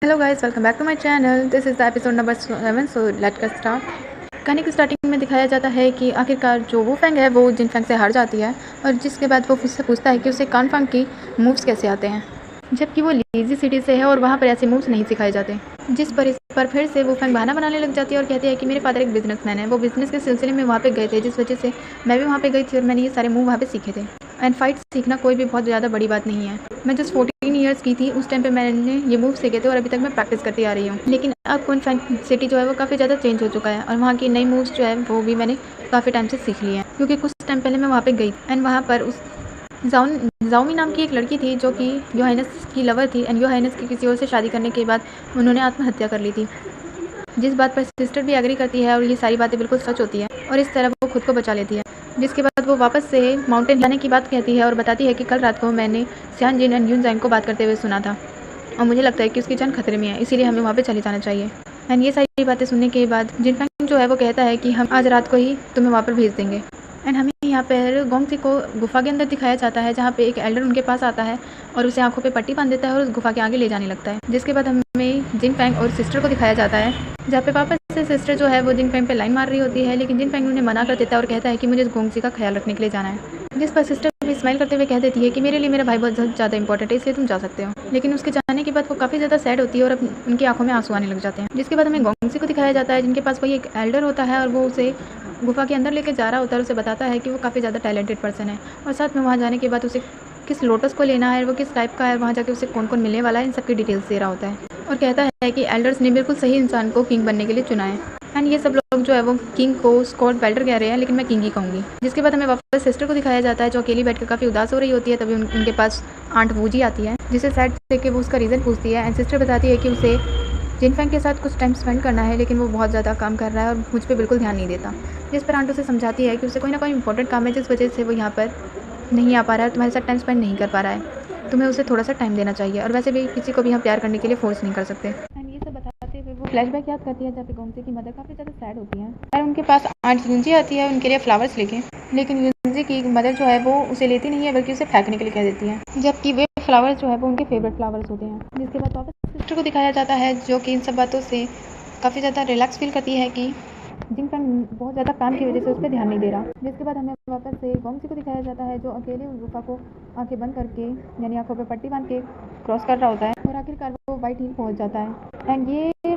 Hello guys, welcome back to my channel. This is the episode number 7। So let's get start. कहानी की starting में दिखाया जाता है कि आखिरकार जो वो फैंग है वो जिन फैंग से हार जाती है, और जिसके बाद वो उससे पूछता है कि उसे कान फैंग की मूव्स कैसे आते हैं, जबकि वो लीजी सिटी से है और वहाँ पर ऐसे मूव्स नहीं सिखाए जाते। जिस पर इस पर फिर से वो फैंग बहाना बनाने लग जाती है और कहती है कि मेरे फादर एक बिजनेसमैन है, वो बिजनेस के सिलसिले में वहाँ पे गए थे, जिस वजह से मैं भी वहाँ पे गई थी और मैंने ये सारे मूव वहाँ पे सीखे थे। एंड फाइट सीखना कोई भी बहुत ज़्यादा बड़ी बात नहीं है। मैं जस्ट 14 ईयर्स की थी उस टाइम पे मैंने ये मूव सीखे थे और अभी तक मैं प्रैक्टिस करती आ रही हूँ। लेकिन अब कुन फैंग सिटी जो है वो काफ़ी ज़्यादा चेंज हो चुका है और वहाँ की नई मूव्स जो है वो भी मैंने काफ़ी टाइम से सीख ली है, क्योंकि कुछ टाइम पहले मैं वहाँ पे गई एंड वहाँ पर उस जाओमी नाम की एक लड़की थी जो कि योहानस की लवर थी एंड योहानस की किसी और से शादी करने के बाद उन्होंने आत्महत्या कर ली थी, जिस बात पर सिस्टर भी एग्री करती है और ये सारी बातें बिल्कुल सच होती है और इस तरह वो खुद को बचा लेती है। जिसके बाद वो वापस से माउंटेन जाने की बात कहती है और बताती है कि कल रात को मैंने सियान जिन एंड यून जैंग को बात करते हुए सुना था और मुझे लगता है कि उसकी जान खतरे में है, इसीलिए हमें वहाँ पे चले जाना चाहिए। एंड ये सारी बातें सुनने के बाद जिन फैंग जो है वो कहता है कि हम आज रात को ही तुम्हें वहाँ पर भेज देंगे। एंड हमें यहाँ पर गोंगजी को गुफा के अंदर दिखाया जाता है, जहाँ पे एक एल्डर उनके पास आता है और उसे आंखों पे पट्टी बांध देता है और उस गुफा के आगे ले जाने लगता है। जिसके बाद हमें जिन फैंग और सिस्टर को दिखाया जाता है, जहाँ पे वापस से सिस्टर जो है वो जिन फैंग पे लाइन मार रही होती है, लेकिन जिन फैंग उन्हें मना कर देता है और कहता है कि मुझे गोंगजी का ख्याल रखने के लिए जाना है। जिस पर सिस्टर भी स्माइल करते हुए कह देती है कि मेरे लिए मेरा भाई बहुत ज़्यादा इंपॉर्टेंट है, इसलिए तुम जा सकते हो। लेकिन उसके जाने के बाद वो काफ़ी ज़्यादा सैड होती है और उनकी आंखों में आंसू आने लग जाते हैं। जिसके बाद हमें गोंगजी को दिखाया जाता है, जिनके पास कोई एक एल्डर होता है और वो उसे गुफा के अंदर लेके जा रहा होता है और उसे बताता है कि वो काफ़ी ज़्यादा टैलेंटेड पर्सन है और साथ में वहाँ जाने के बाद उसे किस लोटस को लेना है, वो किस टाइप का है, वहाँ जाके उसे कौन कौन मिलने वाला है, इन सब की डिटेल्स दे रहा होता है और कहता है कि एल्डर्स ने बिल्कुल सही इंसान को किंग बनने के लिए चुना है। एंड ये सब लोग जो है वो किंग को स्कॉट बेल्टर कह रहे हैं, लेकिन मैं किंग ही कहूँगी। जिसके बाद हमें वापस सिस्टर को दिखाया जाता है जो अकेली बैठकर काफ़ी उदास हो रही होती है। तभी उनके पास आंट वूजी आती है, जिसे सैड देख के वो उसका रीज़न पूछती है एंड सिस्टर बताती है कि उसे जिन फैंग के साथ कुछ टाइम स्पेंड करना है, लेकिन वो बहुत ज़्यादा काम कर रहा है और मुझ पर बिल्कुल ध्यान नहीं देता। जिस पर आंट उसे समझाती है कि उसे कोई ना कोई इंपॉर्टेंट काम है जिस वजह से वो यहाँ पर नहीं आ पा रहा है, तुम्हारे साथ टाइम स्पेंड नहीं कर पा रहा है, तुम्हें उसे थोड़ा सा टाइम देना चाहिए और वैसे भी किसी को भी हम प्यार करने के लिए फोर्स नहीं कर सकते। एंड ये सब बताते हुए वो फ्लैशबैक याद करती है जहाँ पे गोमती की मदर काफ़ी ज़्यादा सैड होती है और उनके पास आंट यूंजी आती है उनके लिए फ्लावर्स लेके, लेकिन यूंजी की मदर जो है वो उसे लेती नहीं है बल्कि उसे फेंकने के लिए कह देती है, जबकि वे फ्लावर्स जो है वो उनके फेवरेट फ्लावर्स होते हैं। जिसके बाद वापस सिस्टर को दिखाया जाता है जो कि इन सब बातों से काफ़ी ज़्यादा रिलैक्स फील करती है कि जिन फैंग बहुत ज़्यादा काम की वजह से उस पर ध्यान नहीं दे रहा। जिसके बाद हमें वापस से गोंगजी को दिखाया जाता है जो अकेले उस गुफा को आंखें बंद करके यानी आंखों पे पट्टी बांध के क्रॉस कर रहा होता है और आखिरकार वो वाइट हिल पहुंच जाता है। एंड ये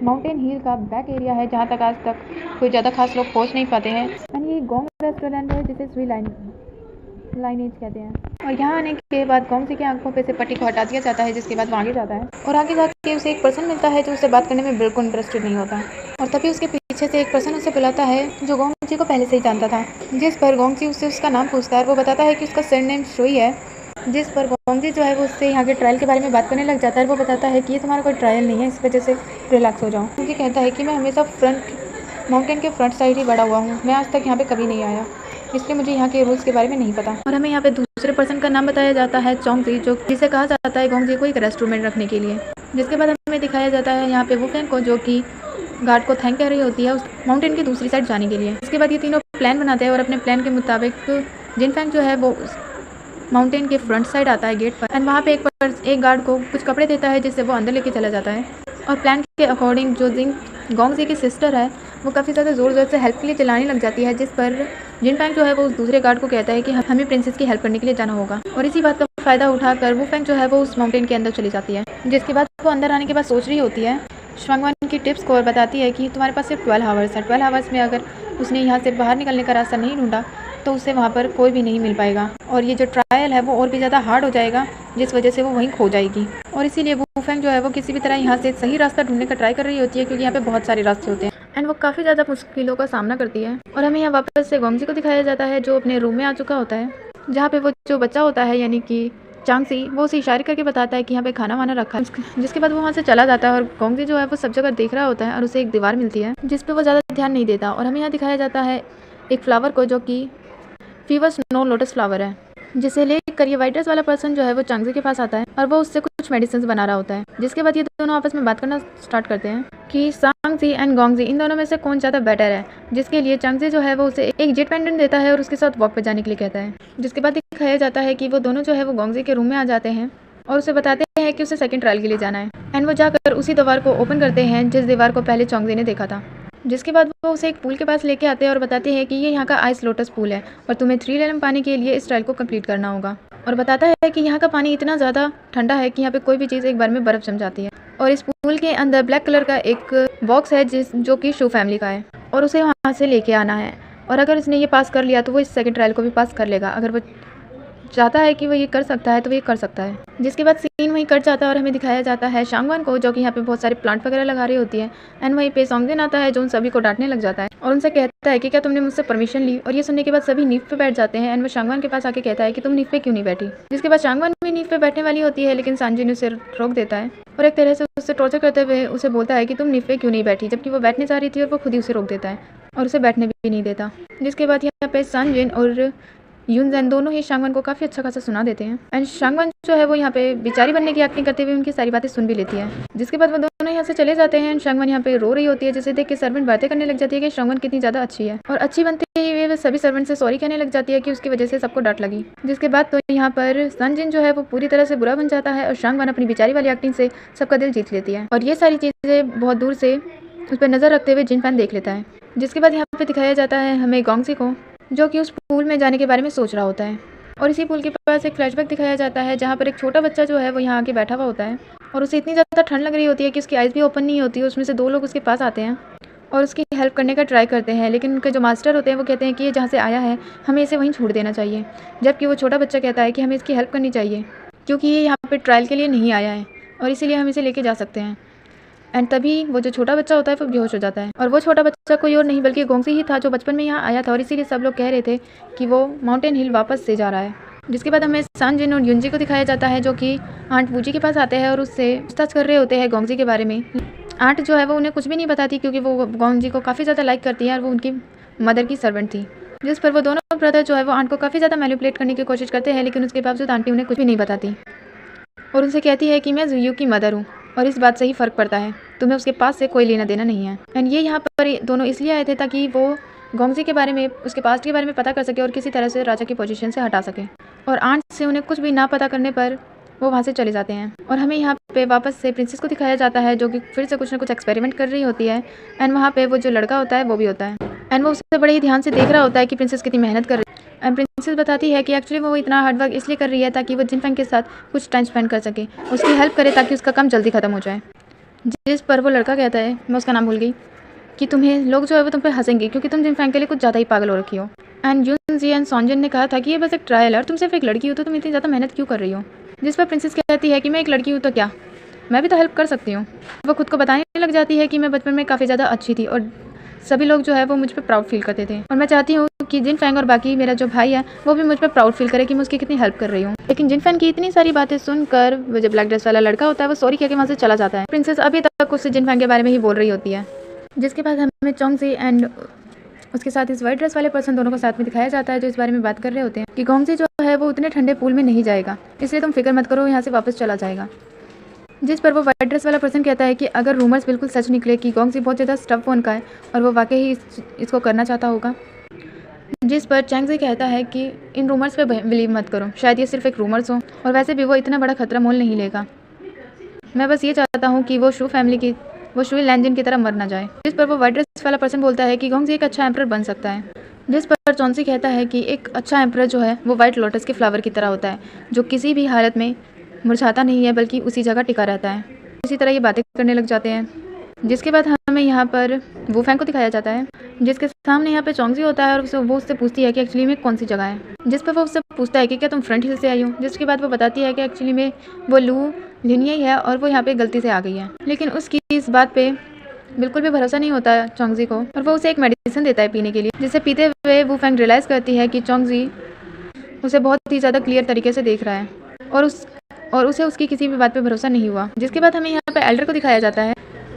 माउंटेन हिल का बैक एरिया है जहाँ तक आज तक कोई ज़्यादा खास लोग पहुँच नहीं पाते हैं। एंड ये गोंग रेस्टोरेंट है जिसे स्वी लाइनेज कहते हैं और यहाँ आने के बाद गोंगजी की आंखों पे से पट्टी को हटा दिया जाता है। जिसके बाद वो आगे जाता है और आगे जाके उसे एक पर्सन मिलता है जो उससे बात करने में बिल्कुल इंटरेस्टेड नहीं होता और तभी उसके पीछे से एक पर्सन उसे बुलाता है जो गोंगजी को पहले से ही जानता था। जिस पर गोंगजी उससे उसका नाम पूछता है और वो बताता है कि उसका सरनेम शुई है। जिस पर गोंगजी जो है वो उससे यहाँ के ट्रायल के बारे में बात करने लग जाता है। वो बताता है कि ये तुम्हारा कोई ट्रायल नहीं है, इस वजह से रिलैक्स हो जाओ। गोंगजी कहता है कि मैं हमेशा माउंटेन के फ्रंट साइड ही बड़ा हुआ हूँ, मैं आज तक यहाँ पे कभी नहीं आया, इसलिए मुझे यहाँ के रूल्स के बारे में नहीं पता। और हमें यहाँ पे दूसरे पर्सन का नाम बताया जाता है चोंगजी, जो जिसे कहा जाता है गोंगजी को एक रेस्टोरेंट रखने के लिए। जिसके बाद हमें दिखाया जाता है यहाँ पे वो फैंग को जो कि गार्ड को थैंक कह रही होती है उस माउंटेन की दूसरी साइड जाने के लिए। इसके बाद ये तीनों प्लान बनाते हैं और अपने प्लान के मुताबिक जिन फैंग जो है वो माउंटेन के फ्रंट साइड आता है गेट पर एंड वहाँ पे एक गार्ड को कुछ कपड़े देता है जिससे वो अंदर लेके चला जाता है। और प्लान के अकॉर्डिंग जो गोंगजी की सिस्टर है वो काफ़ी ज़्यादा ज़ोर ज़ोर से हेल्प के लिए चिल्लाने लग जाती है। जिस पर जिन फैंग जो है वो उस दूसरे गार्ड को कहता है कि हमें प्रिंसेस की हेल्प करने के लिए जाना होगा और इसी बात का फ़ायदा उठाकर वो फैंग जो है वो उस माउंटेन के अंदर चली जाती है। जिसके बाद वो अंदर आने के बाद सोच रही होती है श्वांगवान की टिप्स को और बताती है कि तुम्हारे पास सिर्फ 12 आवर्स है। 12 आवर्स में अगर उसने यहाँ से बाहर निकलने का रास्ता नहीं ढूंढा तो उसे वहाँ पर कोई भी नहीं मिल पाएगा और ये जो ट्रायल है वो और भी ज़्यादा हार्ड हो जाएगा, जिस वजह से वो वहीं खो जाएगी। और इसीलिए वो फैंग जो है वो किसी भी तरह यहाँ से सही रास्ता ढूंढने का ट्राई कर रही होती है, क्योंकि यहाँ पे बहुत सारे रास्ते होते हैं एंड वो काफ़ी ज़्यादा मुश्किलों का सामना करती है। और हमें यहाँ वापस से गोंगजी को दिखाया जाता है जो अपने रूम में आ चुका होता है, जहाँ पे वो जो बच्चा होता है यानी कि चांगसी, वो उसे इशारे करके बताता है कि यहाँ पे खाना वाना रखा है। जिसके बाद वो वहाँ से चला जाता है और गोंगजी जो है वो सब जगह देख रहा होता है और उसे एक दीवार मिलती है जिस पे वो ज़्यादा ध्यान नहीं देता। और हमें यहाँ दिखाया जाता है एक फ्लावर को जो कि फीवर स्नो लोटस फ्लावर है, जिसे लेकर ये वाइट ड्रेस वाला पर्सन जो है वो चांगजी के पास आता है और वो उससे कुछ मेडिसिन बना रहा होता है। जिसके बाद ये दोनों आपस में बात करना स्टार्ट करते हैं कि चांगजी एंड गोंगजी इन दोनों में से कौन ज़्यादा बेटर है, जिसके लिए चांगजी जो है वो उसे एक जेट पेंडेंट देता है और उसके साथ वॉक पे जाने के लिए कहता है। जिसके बाद दिखाया जाता है कि वो दोनों जो है वो गोंगजी के रूम में आ जाते हैं और उसे बताते हैं कि उसे सेकंड ट्रायल के लिए जाना है। एंड वो जाकर उसी दीवार को ओपन करते हैं जिस दीवार को पहले चोंगजी ने देखा था। जिसके बाद वो उसे एक पूल के पास लेके आते हैं और बताते हैं कि ये यहाँ का आइस लोटस पूल है और तुम्हें 3 लेवल पाने के लिए इस ट्रायल को कंप्लीट करना होगा। और बताता है कि यहाँ का पानी इतना ज़्यादा ठंडा है कि यहाँ पे कोई भी चीज़ एक बार में बर्फ़ जम जाती है। और इस पूल के अंदर ब्लैक कलर का एक बॉक्स है जो कि शू फैमिली का है और उसे वहाँ से लेके आना है। और अगर उसने ये पास कर लिया तो वो इस सेकंड ट्रायल को भी पास कर लेगा। अगर वो चाहता है कि वो ये कर सकता है तो वो ये कर सकता है। जिसके बाद सीन वहीं कट जाता है और हमें दिखाया जाता है शांगवान को, जो कि यहाँ पे बहुत सारे प्लांट वगैरह लगा रही होती है। एंड वहीं पे सॉन्गजिन आता है जो उन सभी को डांटने लग जाता है और उनसे कहता है कि क्या तुमने मुझसे परमिशन ली। और ये सुनने के बाद सभी नींव पे बैठ जाते हैं। एंड वो शांगवान के पास आके कहता है कि तुम नींव पे क्यों नहीं बैठी। जिसके बाद शांगवान भी नींव पे बैठने वाली होती है, लेकिन सांजिन उसे रोक देता है और एक तरह से उससे टॉर्चर करते हुए उसे बोलता है कि तुम नींव पे क्यों नहीं बैठी, जबकि वो बैठने जा रही थी और वो खुद ही उसे रोक देता है और उसे बैठने भी नहीं देता। जिसके बाद यहाँ पे सांजिन और यूनजेन दोनों ही शांगवान को काफ़ी अच्छा खासा सुना देते हैं। एंड शांगवान जो है वो यहाँ पे बेचारी बनने की एक्टिंग करते हुए उनकी सारी बातें सुन भी लेती है। जिसके बाद वो दोनों यहाँ से चले जाते हैं। एंड शांगवान यहाँ पे रो रही होती है, जिसे देख के सर्वेंट बातें करने लग जाती है कि शांगवान कितनी ज़्यादा अच्छी है। और अच्छी बनते ही वे सभी सर्वेंट से सॉरी कहने लग जाती है कि उसकी वजह से सबको डांट लगी। जिसके बाद तो यहाँ पर सनजिन जो है वो पूरी तरह से बुरा बन जाता है और शांगवान अपनी बेचारी वाली एक्टिंग से सबका दिल जीत लेती है। और ये सारी चीज़ें बहुत दूर से उस पर नज़र रखते हुए जिनफैन देख लेता है। जिसके बाद यहाँ पे दिखाया जाता है हमें गोंगजी को, जो कि उस पूल में जाने के बारे में सोच रहा होता है। और इसी पूल के पास एक फ्लैशबैक दिखाया जाता है जहाँ पर एक छोटा बच्चा जो है वो यहाँ आके बैठा हुआ होता है और उसे इतनी ज़्यादा ठंड लग रही होती है कि उसकी आइज़ भी ओपन नहीं होती है। उसमें से 2 लोग उसके पास आते हैं और उसकी हेल्प करने का ट्राई करते हैं, लेकिन उनके जो मास्टर होते हैं वो कहते हैं कि ये जहाँ से आया है हमें इसे वहीं छोड़ देना चाहिए। जबकि वो छोटा बच्चा कहता है कि हमें इसकी हेल्प करनी चाहिए क्योंकि ये यहाँ पर ट्रायल के लिए नहीं आया है और इसीलिए हम इसे लेके जा सकते हैं। एंड तभी वो जो छोटा बच्चा होता है वो बेहोश हो जाता है और वो छोटा बच्चा कोई और नहीं बल्कि गोंगजी ही था जो बचपन में यहाँ आया था और इसीलिए सब लोग कह रहे थे कि वो माउंटेन हिल वापस से जा रहा है। जिसके बाद हमें सांजिन और युनजी को दिखाया जाता है जो कि आंट वूजी के पास आते हैं और उससे पूछताछ कर रहे होते हैं गोंगजी के बारे में। आंट जो है वो उन्हें कुछ भी नहीं बताती क्योंकि वो गोंगजी को काफ़ी ज़्यादा लाइक करती है और वो उनकी मदर की सर्वेंट थी। जिस पर वो दोनों ब्रदर जो है वो आंट को काफ़ी ज़्यादा मैनिपुलेट करने की कोशिश करते हैं, लेकिन उसके बावजूद आंटी उन्हें कुछ भी नहीं बताती और उनसे कहती है कि मैं जुयू की मदर हूँ और इस बात से ही फ़र्क पड़ता है, तुम्हें उसके पास से कोई लेना देना नहीं है। एंड ये यहाँ पर दोनों इसलिए आए थे ताकि वो गोंगजी के बारे में, उसके पास्ट के बारे में पता कर सके और किसी तरह से राजा की पोजीशन से हटा सके। और आंट से उन्हें कुछ भी ना पता करने पर वो वहाँ से चले जाते हैं। और हमें यहाँ पे वापस से प्रिंसेस को दिखाया जाता है जो कि फिर से कुछ ना कुछ एक्सपेरिमेंट कर रही होती है। एंड वहाँ पे वो जो लड़का होता है वो भी होता है एंड वो उससे बड़े ही ध्यान से देख रहा होता है कि प्रिंसेस कितनी मेहनत कर रही है। एंड प्रिंसेस बताती है कि एक्चुअली वो इतना हार्ड वर्क इसलिए कर रही है ताकि वो जिनफैंग के साथ कुछ टाइम स्पेंड कर सके, उसकी हेल्प करे ताकि उसका काम जल्दी ख़त्म हो जाए। जिस पर वो लड़का कहता है, मैं उसका नाम भूल गई, कि तुम्हें लोग जो है वो तुम पे हंसेंगे क्योंकि तुम जिनफैंग के लिए कुछ ज़्यादा ही पागल हो रखी हो। एंड यूनजी एंड सॉन्जिन ने कहा था कि ये बस एक ट्रायल है और तुम सिर्फ एक लड़की हो तो तुम इतनी ज़्यादा मेहनत क्यों कर रही हो। जिस पर प्रिंसेस कहती है कि मैं एक लड़की हूँ तो क्या, मैं भी तो हेल्प कर सकती हूँ। वो खुद को बताने लग जाती है कि मैं बचपन में काफ़ी ज़्यादा अच्छी थी और सभी लोग जो है वो मुझ पर प्राउड फील करते थे और मैं चाहती हूँ कि जिनफैंग और बाकी मेरा जो भाई है वो भी मुझ पर प्राउड फील करे कि मैं उसकी कितनी हेल्प कर रही हूँ। लेकिन जिनफैंग की इतनी सारी बातें सुनकर वो जो ब्लैक ड्रेस वाला लड़का होता है वो सॉरी कह के वहाँ से चला जाता है। प्रिंसेस अभी तक उससे जिनफैंग के बारे में ही बोल रही होती है। जिसके बाद हमें चोंगजी एंड उसके साथ इस वाइट ड्रेस वाले पर्सन दोनों को साथ में दिखाया जाता है जो इस बारे में बात कर रहे होते हैं कि गोंगजी जो है वो उतने ठंडे पूल में नहीं जाएगा, इसलिए तुम फिक्र मत करो, यहाँ से वापस चला जाएगा। जिस पर वो वाइट ड्रेस वाला पर्सन कहता है कि अगर रूमर्स बिल्कुल सच निकले कि गोंगजी बहुत ज़्यादा स्टफ वन का है और वो वाकई ही इसको करना चाहता होगा। जिस पर चैंगजी कहता है कि इन रूमर्स पे बिलीव मत करो, शायद ये सिर्फ एक रूमर्स हो और वैसे भी वो इतना बड़ा खतरा मोल नहीं लेगा। मैं बस ये चाहता हूँ कि वो शू लैंजिन की तरह मर ना जाए। जिस पर वो वाइट ड्रेस वाला पर्सन बोलता है कि गोंगजी एक अच्छा एम्परर बन सकता है। जिस पर चौंसी कहता है कि एक अच्छा एम्परर जो है वो वाइट लोटस के फ्लावर की तरह होता है जो किसी भी हालत में मुरझाता नहीं है बल्कि उसी जगह टिका रहता है। इसी तरह ये बातें करने लग जाते हैं। जिसके बाद हमें यहाँ पर वूफैंग को दिखाया जाता है जिसके सामने यहाँ पे चोंगजी होता है और वो उससे पूछती है कि एक्चुअली में कौन सी जगह है। जिस पर वो उससे पूछता है कि क्या तुम फ्रंट हिल से आई हो। जिसके बाद वो बताती है कि एक्चुअली में वो लू लिनिया ही है और वो यहाँ पे गलती से आ गई है। लेकिन उसकी इस बात पे बिल्कुल भी भरोसा नहीं होता चोंगजी को और वो उसे एक मेडिसिन देता है पीने के लिए, जिसे पीते हुए वूफैंग रियलाइज़ करती है कि चोंगजी उसे बहुत ही ज़्यादा क्लियर तरीके से देख रहा है और उसे उसकी किसी भी बात पे भरोसा नहीं हुआ। जिसके बाद हमें यहाँ पे एल्डर को दिखाया जाता है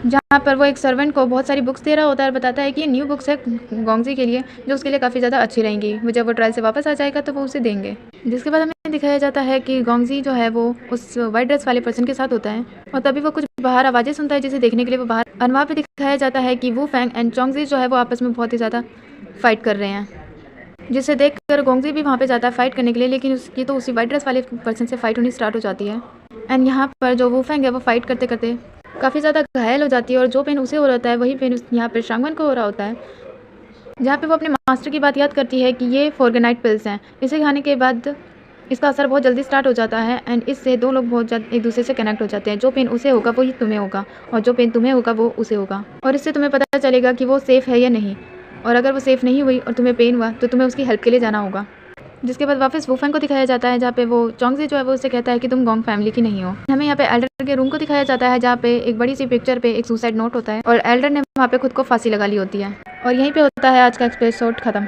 जहाँ पर वो एक सर्वेंट को बहुत सारी बुक्स दे रहा होता है और बताता है कि ये न्यू बुक्स है गोंगजी के लिए जो उसके लिए काफ़ी ज़्यादा अच्छी रहेंगी, वो जब वो ट्रायल से वापस आ जाएगा तो वो उसे देंगे। जिसके बाद हमें दिखाया जाता है कि गोंगजी जो है वो उस वाइट ड्रेस वाले पर्सन के साथ होता है और तभी वो कुछ बाहर आवाज़ें सुनता है जिसे देखने के लिए वो बाहर, और वहाँ पर दिखाया जाता है कि वूफैंग एंड चोंगजी जो है वो आपस में बहुत ही ज़्यादा फाइट कर रहे हैं। जिसे देखकर गोंगजी भी वहाँ पे जाता है फाइट करने के लिए, लेकिन उसकी तो उसी वाइट ड्रेस वाले पर्सन से फाइट होनी स्टार्ट हो जाती है। एंड यहाँ पर जो वूफेंग है वो फाइट करते करते काफ़ी ज़्यादा घायल हो जाती है और जो पेन उसे हो रहा है वही पेन यहाँ पर शांगवन को हो रहा होता है। जहाँ पे वो अपने मास्टर की बात याद करती है कि ये फॉर्गेनाइट पिल्स हैं, इसे खाने के बाद इसका असर बहुत जल्दी स्टार्ट हो जाता है एंड इससे दो लोग बहुत एक दूसरे से कनेक्ट हो जाते हैं। जो पेन उसे होगा वही तुम्हें होगा और जो पेन तुम्हें होगा वो उसे होगा, और इससे तुम्हें पता चलेगा कि वो सेफ़ है या नहीं, और अगर वो सेफ़ नहीं हुई और तुम्हें पेन हुआ तो तुम्हें उसकी हेल्प के लिए जाना होगा। जिसके बाद वापस वूफेंग को दिखाया जाता है, जहाँ पे वो चोंगजी जो है वो उससे कहता है कि तुम गोंग फैमिली की नहीं हो। हमें यहाँ पे एल्डर के रूम को दिखाया जाता है, जहाँ पे एक बड़ी सी पिक्चर पे एक सुसाइड नोट होता है और एल्डर ने वहाँ पे खुद को फांसी लगा ली होती है। और यहीं पे होता है आज का एपिसोड खत्म।